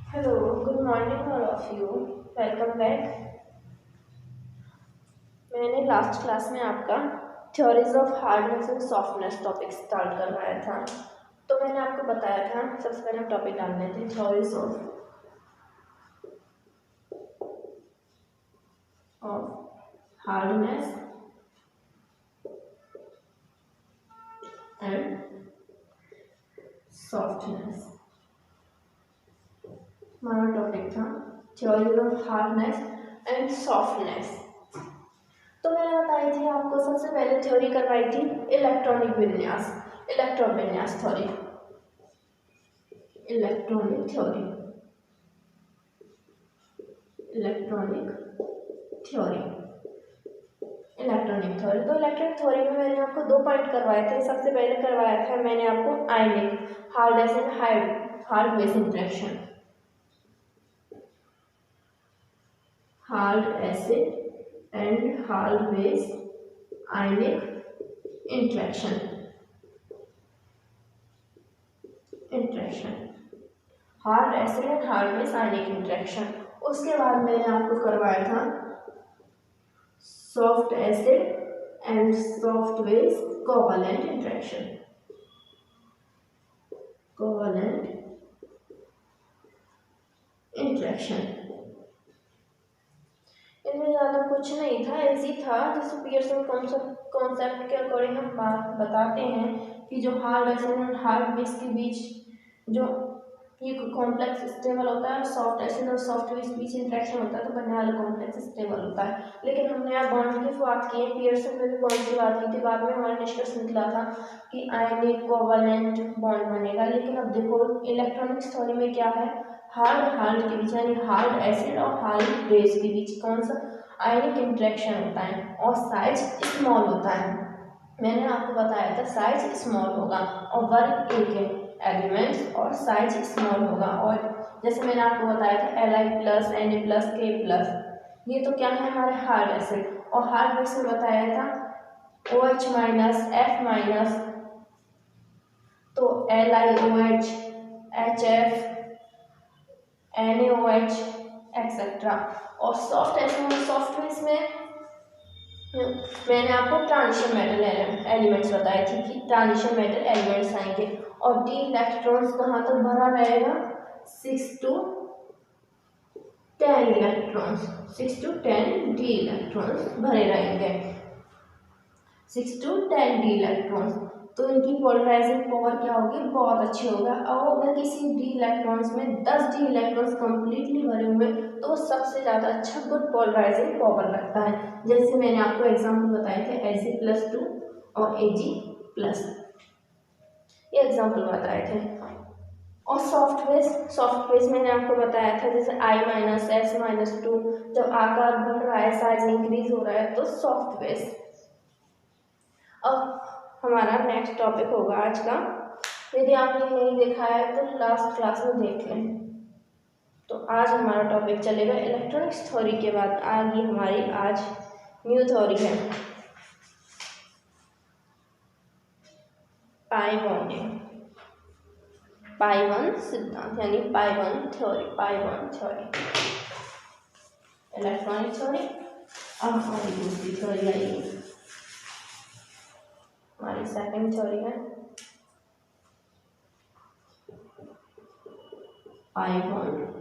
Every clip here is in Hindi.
Hello, good morning all of you. Welcome back. मैंने लास्ट क्लास में आपका theories of hardness and softness topic start करवाया था। तो मैंने आपको बताया था सबसे पहले हम टॉपिक डालने थे theories of hardness and softness. हमारा टॉपिक था theories of hardness and softness. तो मैंने बताई थी आपको सबसे पहले थ्योरी करवाई थी इलेक्ट्रॉनिक विन्यास, इलेक्ट्रॉन विन्यास theory, electronic theory, electronic theory, electronic theory. तो इलेक्ट्रॉनिक थ्योरी में मैंने आपको दो पॉइंट करवाए थे। सबसे पहले करवाया था मैंने आपको ionic hard acid hard base interaction, hard acid and hard base ionic interaction, hard acid and hard base ionic interaction. उसके बाद मैंने आपको करवाया था soft acid and soft base covalent interaction, covalent interaction. इनमें ज़्यादा कुछ नहीं था, ऐसी था जैसे पियर्सन कॉन्सेप्ट के अकॉर्डिंग हम बात बताते हैं कि जो हार्ड एसिड और हार्ड बेस के बीच जो ये कॉम्प्लेक्स स्टेबल होता है, सॉफ्ट एसिड और सॉफ्ट बेस के बीच इंटरेक्शन होता है तो बनने वाला कॉम्प्लेक्स स्टेबल होता है। लेकिन हमने यहाँ बॉन्ड की बात की है, पियर्सन में भी बॉन्ड की बात की थी, बाद में हमारा निष्कर्ष निकला था कि आयनिक कोवैलेंट बॉन्ड बनेगा। लेकिन अब देखो इलेक्ट्रॉनिक्स थ्योरी में क्या है, हार्ड के बीच यानी हार्ड एसिड और हार्ड बेस के बीच कौन सा आयनिक इंटरेक्शन होता है और साइज स्मॉल होता है। मैंने आपको बताया था साइज स्मॉल होगा और वर्ग एक है एलिमेंट्स और साइज स्मॉल होगा। और जैसे मैंने आपको बताया था Li plus Na plus K plus, ये तो क्या है हमारे हार्ड एसिड। और हार्ड बेस में बताया था OH माइनस F माइनस, तो LiOH HF NaOH एक्सेट्रा। और सॉफ्ट एसिड सॉफ्ट बेस में मैंने आपको ट्रांजिशन मेटल एलिमेंट्स बताए थे कि ट्रांजिशन मेटल एलिमेंट्स आएंगे और डी इलेक्ट्रॉन्स कहाँ तक भरा रहेगा, 6 to 10 electrons, 6 to 10 D electrons भरे रहेंगे, 6 to 10 डी इलेक्ट्रॉन्स। तो इनकी पोलराइजिंग पावर क्या होगी, बहुत अच्छी होगा। और अगर किसी डी इलेक्ट्रॉन्स में 10 डी इलेक्ट्रॉन्स कंप्लीटली भरे हुए तो वो सबसे ज़्यादा अच्छा गुड पोलराइजिंग पावर रखता है। जैसे मैंने आपको एग्जांपल बताए थे Ag+2 और Ag+, ये एग्जांपल बताए थे। और सॉफ्ट बेस मैंने आपको बताया था जैसे I-S-2, जब आकार बढ़ रहा है, साइज इंक्रीज हो रहा है तो सॉफ्ट बेस। अब हमारा नेक्स्ट टॉपिक होगा आज का, यदि आपने नहीं देखा है तो लास्ट क्लास में देख लें। तो आज हमारा टॉपिक चलेगा इलेक्ट्रॉनिक्स थ्योरी के बाद आगे हमारी आज न्यू थ्योरी है पाई बॉन्डिंग, पाई वन सिद्धांत यानी पाई वन थ्योरी, इलेक्ट्रॉनिक थ्योरी। अब हमारी दूसरी थ्योरी आएगी, हमारी सेकंड थ्योरी है पाई बॉन्ड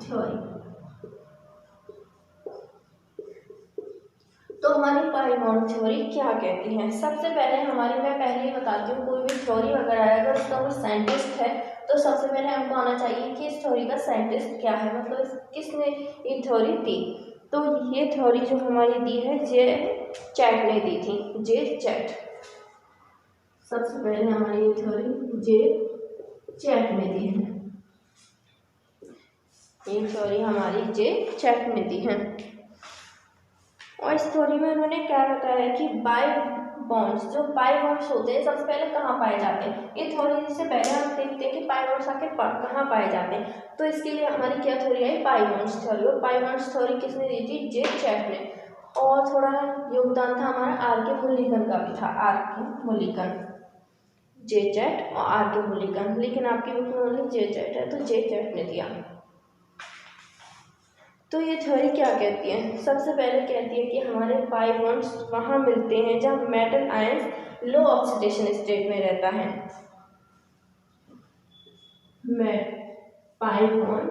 थ्योरी। तो हमारी पाई बॉन्ड थ्योरी क्या कहती है, सबसे पहले मैं पहले ही बताती हूँ, कोई भी थ्योरी वगैरह है अगर उसका कोई साइंटिस्ट है तो सबसे पहले हमको आना चाहिए कि इस थ्योरी का साइंटिस्ट क्या है, मतलब किसने ये थ्योरी दी। तो ये थ्योरी जो हमारी दी है जे चैट ने दी थी, जे चैट। सबसे पहले हमारी ये थ्योरी जे चैट ने दी है, ये थ्योरी हमारी जे चैट ने दी है। और इस थ्योरी में उन्होंने क्या बताया कि बाई बॉन्ड्स, जो पाई बॉन्ड्स होते हैं सबसे पहले कहाँ पाए जाते हैं। ये थ्योरी से पहले हम देखते हैं कि पाई बॉन्ड्स आखिर कहाँ पाए जाते हैं। तो इसके लिए हमारी क्या थ्योरी आई, पाई बॉन्ड्स थ्योरी। और पाई बॉन्ड्स थ्योरी किसने दी थी, जे चैट ने। और थोड़ा योगदान था हमारा आर के मुरलीधरन का भी था, आर के मुरलीधरन, JZ और R के मूल्यांकन, लेकिन आपकी बुक में ओनली JZ है तो JZ ने दिया। तो ये थ्योरी क्या कहती है? सबसे पहले कहती है कि हमारे पाई बॉन्ड्स वहाँ मिलते हैं जब metal ions low oxidation state में रहता है। पाई बॉन्ड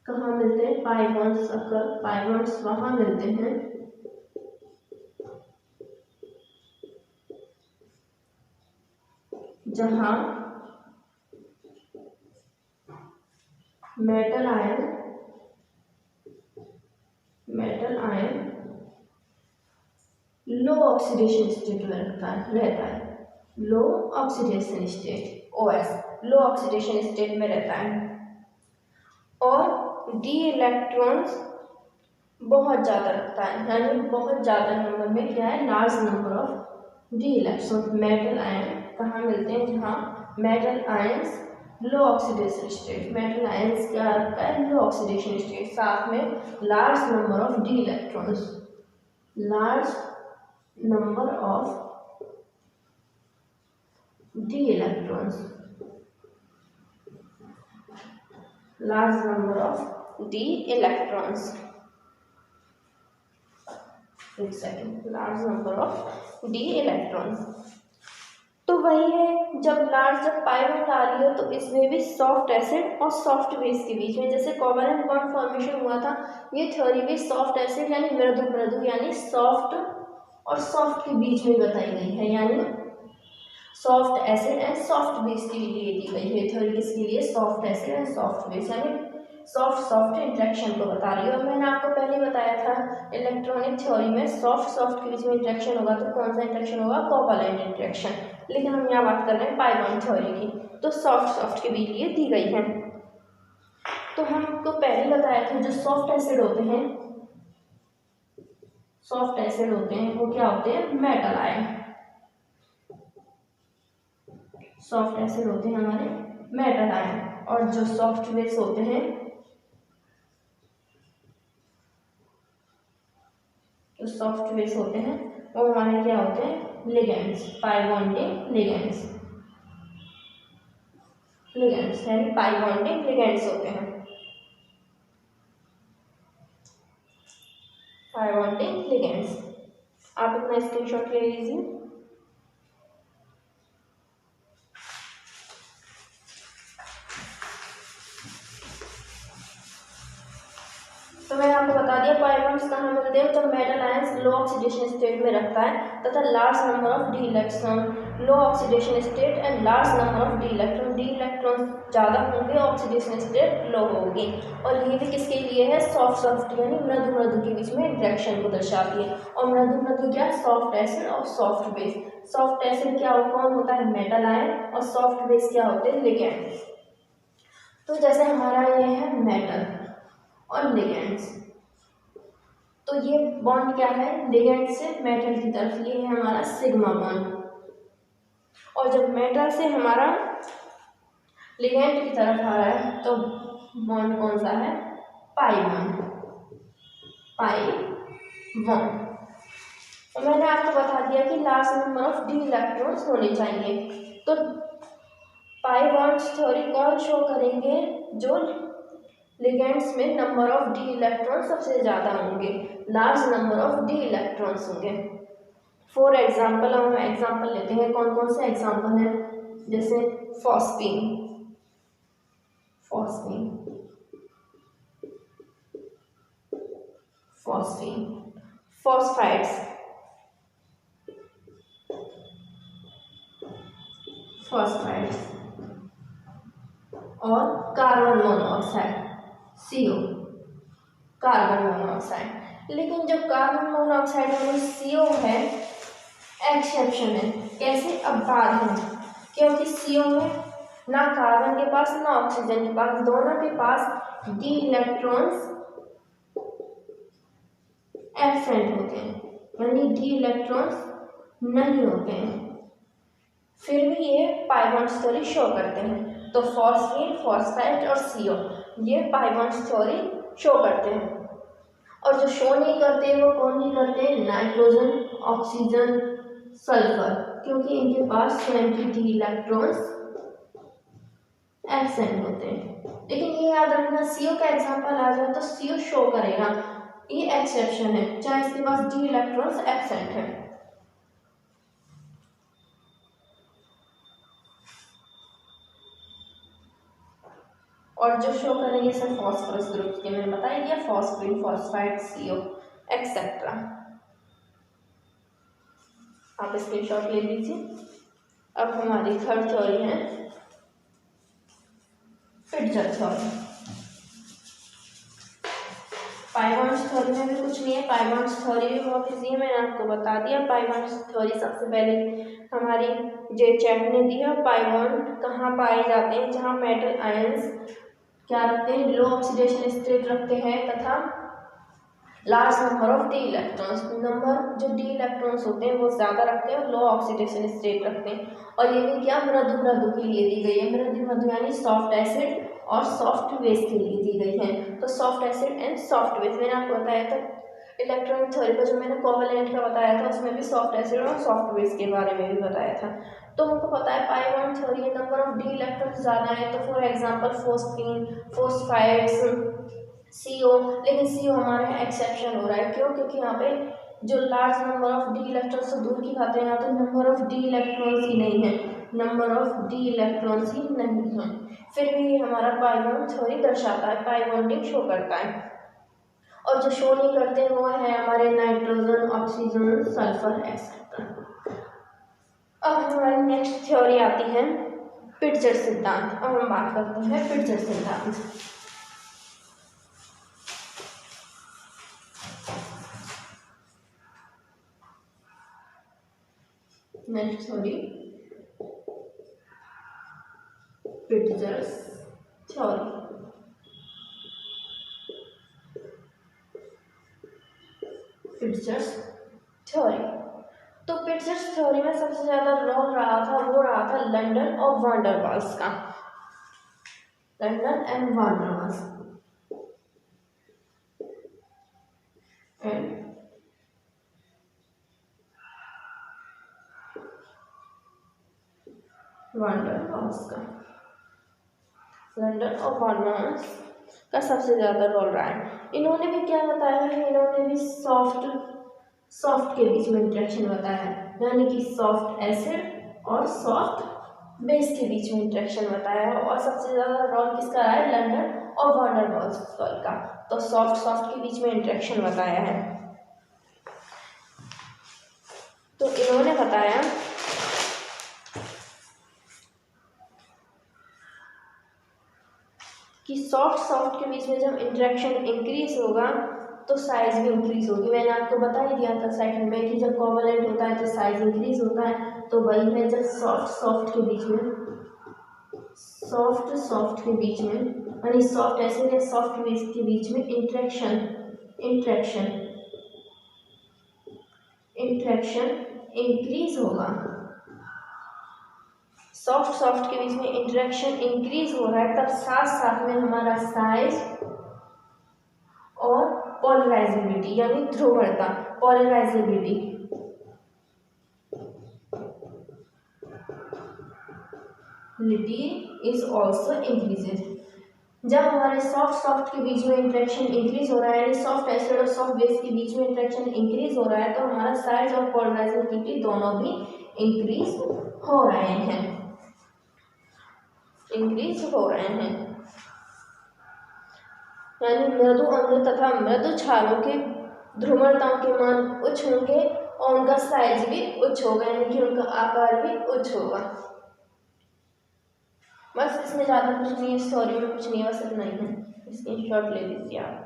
कहाँ मिलते हैं? पाई बॉन्ड्स वहाँ मिलते हैं जहाँ मेटल आयन लो ऑक्सीडेशन स्टेट में रहता है। लो ऑक्सीडेशन स्टेट OS, लो ऑक्सीडेशन स्टेट में रहता है। और डी इलेक्ट्रॉन्स बहुत ज़्यादा रखता है, यानी बहुत ज़्यादा नंबर में क्या है? Large number of D electron. Metal ion कहाँ मिलते हैं? जहाँ metal ions low oxidation state, metal ions क्या रखता है? लो ऑक्सीडेशन स्टेट, साथ में large number of D electrons, large number of D electrons, large number of D electrons, एक second, large number of D electrons. तो वही है, जब पाई बॉन्ड आ रही हो तो इसमें भी सॉफ्ट एसिड और सॉफ्ट बेस के बीच में, जैसे कोवैलेंट बॉन्ड फॉर्मेशन हुआ था, ये थ्योरी भी सॉफ्ट एसिड यानी मृदु यानी सॉफ्ट और सॉफ्ट के बीच में बताई गई है, यानी soft acid and soft base के लिए दी गई है थ्योरी। किसके लिए? Soft acid and soft base, यानी सॉफ्ट इंटरेक्शन को बता रही है। और मैंने आपको पहले बताया था इलेक्ट्रॉनिक थ्योरी में सॉफ्ट के बीच में इंटरेक्शन होगा तो कौन सा इंटरेक्शन होगा? Covalent interaction. लेकिन हम यहाँ बात कर रहे हैं पाई बॉन्ड थ्योरी की, तो सॉफ्ट के बीच लिए दी गई है। तो हमको पहले बताया था जो सॉफ्ट एसिड होते हैं वो क्या होते हैं? Metal ion. सॉफ्ट एसिड होते हैं हमारे मेटल आयन, और जो सॉफ्ट बेस होते हैं वो हमारे क्या होते हैं? लिगेंड्स, पाई बॉन्डिंग लिगेंड्स, यानी पाई बॉन्डिंग लिगेंड्स होते हैं, पाई बॉन्डिंग लिगेंड्स। आप अपना स्क्रीनशॉट ले लीजिए। तो मैंने आपको बता दिया पाई बॉन्ड्स कहाँ मिलते हैं, तो metal ions low oxidation state में रखता है तथा large number of D electron, low oxidation state and large number of D electron ज़्यादा होंगे, ऑक्सीडेशन स्टेट लो होगी। और ये भी किसके लिए है? सॉफ्ट यानी मृदु के बीच में इंटरेक्शन को दर्शाती है। और मृदु क्या? सॉफ्ट एसिड और सॉफ्ट बेस। सॉफ्ट एसिड क्या कौन होता है? मेटल आयन, और सॉफ्ट बेस क्या होते हैं? लिगेंड। तो जैसे हमारा ये है मेटल और लिगेंड्स, तो ये बॉन्ड क्या है? लिगेंड से मेटल की तरफ, ये है हमारा सिग्मा बॉन्ड। और जब मेटल से हमारा लिगेंड की तरफ आ रहा है तो बॉन्ड कौन सा है? Pi bond. और मैंने आपको बता दिया कि large number of D electrons होने चाहिए। तो पाई बॉन्ड थ्योरी कौन शो करेंगे? जो लिगेंड्स में नंबर ऑफ डी इलेक्ट्रॉन सबसे ज़्यादा होंगे, large number of D electrons होंगे। फॉर एग्जाम्पल, हम एग्जाम्पल लेते हैं, कौन कौन से एग्जाम्पल हैं? जैसे फॉस्फीन, फॉस्फाइड्स, और carbon monoxide CO, carbon monoxide. लेकिन जो कार्बन मोनोऑक्साइड में CO है एक्सेप्शन है। कैसे? अपवाद है, क्योंकि CO में ना कार्बन के पास ना ऑक्सीजन के पास, दोनों के पास डी इलेक्ट्रॉन्स एब्सेंट होते हैं, यानी डी इलेक्ट्रॉन्स नहीं होते हैं, फिर भी ये पाई बॉन्ड थ्योरी शो करते हैं। तो फॉस्फीन, फॉस्फाइड और CO ये पाई बॉन्ड थ्योरी शो करते हैं। और जो शो नहीं करते वो कौन नहीं करते, नाइट्रोजन, ऑक्सीजन, सल्फर, क्योंकि इनके पास 23 इलेक्ट्रॉन्स एब्सेंट होते हैं। लेकिन ये याद रखना, सीओ का एग्जांपल आ जाए तो सीओ शो करेगा, ये एक्सेप्शन है, चाहे इसके पास डी इलेक्ट्रॉन्स एब्सेंट है। और जो शो करेंगे सर फॉस्फोरस ग्रुप के, मैंने बता दिया, फॉस्फीन, फॉस्फाइड, सीओ एक्सेट्रा। आप स्क्रीनशॉट ले लीजिए। अब हमारी थर्ड थ्योरी है पिट्जर थ्योरी। पाई बॉन्ड्स थ्योरी में भी कुछ नहीं है, पाई बॉन्ड्स थ्योरी भी बहुत ईजी है, मैंने आपको बता दिया। पाई बॉन्ड्स थ्योरी सबसे पहले हमारी जे चैट ने दी है। पाई बॉन्ड कहाँ पाए जाते हैं, जहाँ मेटल आयंस क्या रखते हैं, लो ऑक्सीडेशन स्टेट रखते हैं तथा large number of D electrons, number जो डी इलेक्ट्रॉन्स होते हैं वो ज़्यादा रखते हैं और लो ऑक्सीडेशन स्टेट रखते हैं। और ये भी क्या मृदु मृदु के लिए दी गई है, मृदु मृदु यानी सॉफ्ट एसिड और सॉफ्ट बेस के लिए दी गई है। तो soft acid and soft base मैंने आपको बताया था इलेक्ट्रॉनिक थ्योरी पर, जो मैंने कोवेलेंट का बताया था उसमें भी सॉफ्ट एसिड और सॉफ्ट बेस के बारे में भी बताया था। तो हमको पता है pi bond theory number of D electrons ज़्यादा है, तो फॉर एग्जांपल फोस्फीन, फोस्फाइड्स, सीओ। लेकिन सीओ हमारे यहाँ एक्सेप्शन हो रहा है, क्यों, क्योंकि यहाँ पे जो large number of D electrons से दूर की बात है, यहाँ तो नंबर ऑफ डी इलेक्ट्रॉन्स ही नहीं है, नंबर ऑफ डी इलेक्ट्रॉन्स ही नहीं है। फिर भी हमारा पाई बॉन्ड थ्योरी दर्शाता है, पाई बॉन्डिंग शो करता है। और जो शो नहीं करते वो है हमारे नाइट्रोजन, ऑक्सीजन, सल्फर एक्सेट्रा। अब हमारी नेक्स्ट थ्योरी आती है पिट्जर सिद्धांत। अब हम बात करते हैं पिट्जर सिद्धांत। Next theory Pitzer's theory. Pitzer's theory, तो पिट्जर्स थ्योरी में सबसे ज्यादा रोल रहा था लंडन और वान डर वाल्स का, लंडन एंड वान डर वाल्स एंड वान डर वाल्स का, लंडन और वान डर वाल्स का सबसे ज्यादा रोल रहा है। इन्होंने भी क्या बताया है, इन्होंने भी सॉफ्ट के बीच में इंटरेक्शन बताया है, यानी कि सॉफ्ट एसिड और सॉफ्ट बेस के बीच में इंटरेक्शन बताया है। और सबसे ज़्यादा रोल किसका रहा है, लंडन और वान डर वाल्स का। तो सॉफ्ट के बीच में इंटरेक्शन बताया है। तो इन्होंने बताया कि सॉफ्ट के बीच में जब इंटरेक्शन इंक्रीज होगा तो साइज भी इंक्रीज होगी। मैंने आपको बता ही दिया था सेकंड में कि जब कोवेलेंट होता है तो साइज इंक्रीज होता है। तो वही है जब सॉफ्ट के बीच में, सॉफ्ट के बीच में यानी सॉफ्ट एसिड या सॉफ्ट बेस के बीच में इंटरेक्शन इंक्रीज होगा। सॉफ्ट के बीच में इंटरेक्शन इंक्रीज हो रहा है, तब साथ में हमारा साइज और पोलराइजेबिलिटी यानी ध्रुवणता, पोलराइजेबिलिटी इज ऑल्सो इंक्रीजेज। जब हमारे सॉफ्ट के बीच में इंटरेक्शन इंक्रीज हो रहा है, यानी सॉफ्ट एसिड और सॉफ्ट बेस के बीच में इंटरेक्शन इंक्रीज हो रहा है, तो हमारा साइज और पोलराइजेबिलिटी दोनों भी इंक्रीज हो रहे हैं, यानी मृदु अम्ल तथा मृदु क्षारों के ध्रुवणताओं के मान उच्च होंगे और उनका साइज भी उच्च होगा, यानी कि उनका आकार भी उच्च होगा। बस इसमें ज़्यादा कुछ नहीं है, स्टोरी में कुछ नहीं है, बस इतना ही है। स्क्रीनशॉट ले लीजिए आप।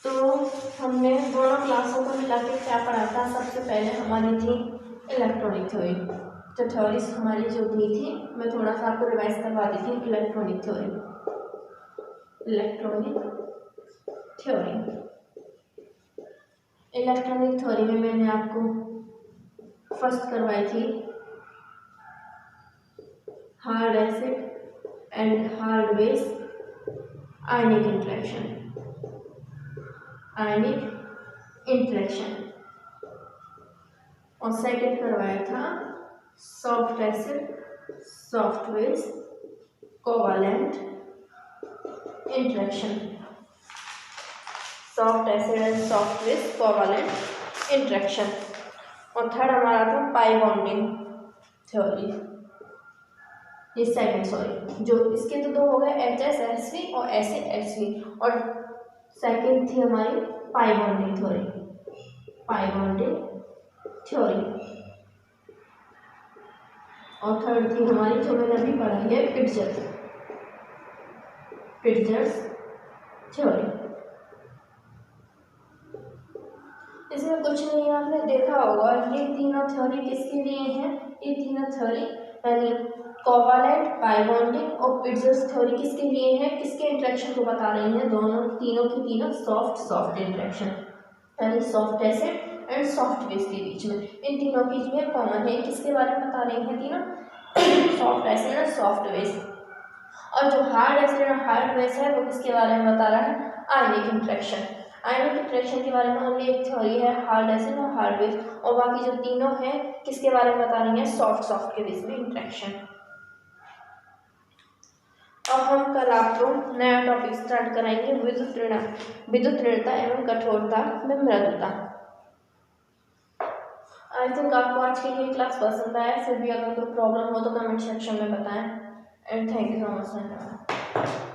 तो हमने दोनों क्लासों को मिला के क्या पढ़ा था, सबसे पहले हमारी थी इलेक्ट्रॉनिक थ्योरी। तो थ्योरीज हमारी जो भी थी मैं थोड़ा सा आपको रिवाइज करवा दी थी। इलेक्ट्रॉनिक थ्योरी इलेक्ट्रॉनिक थ्योरी में मैंने आपको फर्स्ट करवाई थी hard acid and hard base ionic interaction, और सेकंड करवाया था soft acid soft base covalent interaction, soft acid and soft base covalent interaction. और थर्ड हमारा था पाई बॉन्डिंग थ्योरी, ये सेकंड सॉरी, जो इसके तो दो हो गए HSHC और SAHC, और सेकंड थी हमारी पाई बॉन्डिंग थ्योरी, और थर्ड थी हमारी जो मैंने अभी पढ़ाई है पिट्जर्स थ्योरी। इसमें कुछ नहीं, आपने देखा होगा ये तीनों थ्योरी किसके लिए हैं, ये तीनों थ्योरी यानी कोवालेंट, पाई बॉन्डिंग और पिट्जर्स थ्योरी किसके लिए है, किसके इंटरेक्शन को बता रही हैं, दोनों तीनों की तीनों सॉफ्ट इंटरेक्शन यानी soft acid and soft base के बीच में, इन तीनों के बीच में कॉमन है, किसके बारे में बता रही हैं तीनों सॉफ्ट एसिड और सॉफ्ट बेस। और जो हार्ड एसिड और हार्ड बेस है वो किसके बारे में बता रहा है, आयनिक इंटरेक्शन। आयनिक इंटरेक्शन के बारे में ओनली एक थ्योरी है हार्ड एसिड और हार्ड बेस, और बाकी जो तीनों हैं किसके बारे में बता रही हैं, सॉफ्ट के बीच में इंटरेक्शन। और हम कल आपको नया टॉपिक स्टार्ट कराएंगे विद्युत ऋणता एवं कठोरता में मृदुता। आई थिंक आपको आज की ये क्लास पसंद आया, फिर भी अगर कोई प्रॉब्लम हो तो कमेंट सेक्शन में बताएं, and thank you so much.